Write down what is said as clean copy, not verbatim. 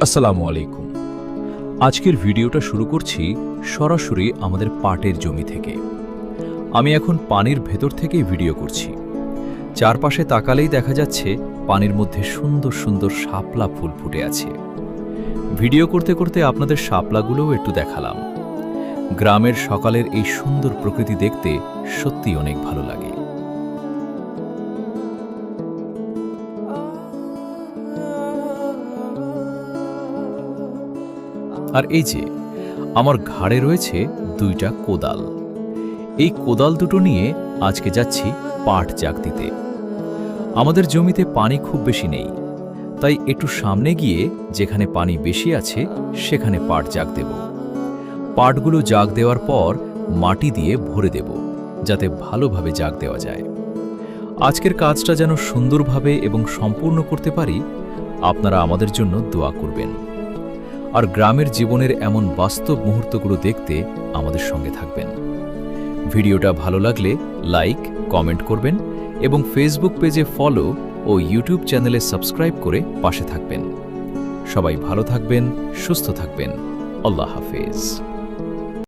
আসসালামু আলাইকুম। আজকের ভিডিওটা শুরু করছি সরাসরি আমাদের পাটের জমি থেকে। আমি এখন পানির ভেতর থেকেই ভিডিও করছি। চারপাশে তাকালেই দেখা যাচ্ছে পানির মধ্যে সুন্দর সুন্দর শাপলা ফুল ফুটে আছে। ভিডিও করতে করতে আপনাদের শাপলাগুলোও একটু দেখালাম। গ্রামের সকালের এই সুন্দর প্রকৃতি দেখতে সত্যি অনেক ভালো লাগে। আর এই যে আমার ঘাড়ে রয়েছে দুইটা কোদাল। এই কোদাল দুটো নিয়ে আজকে যাচ্ছি পাট জাগ দিতে। আমাদের জমিতে পানি খুব বেশি নেই, তাই একটু সামনে গিয়ে যেখানে পানি বেশি আছে সেখানে পাট জাগ দেব। পাটগুলো জাগ দেওয়ার পর মাটি দিয়ে ভরে দেব, যাতে ভালোভাবে জাগ দেওয়া যায়। আজকের কাজটা যেন সুন্দরভাবে এবং সম্পূর্ণ করতে পারি, আপনারা আমাদের জন্য দোয়া করবেন। আর গ্রামের জীবনের এমন বাস্তব মুহূর্তগুলো দেখতে আমাদের সঙ্গে থাকবেন। ভিডিওটা ভালো লাগলে লাইক, কমেন্ট করবেন এবং ফেসবুক পেজে ফলো ও ইউটিউব চ্যানেলে সাবস্ক্রাইব করে পাশে থাকবেন। সবাই ভালো থাকবেন, সুস্থ থাকবেন। আল্লাহ হাফেজ।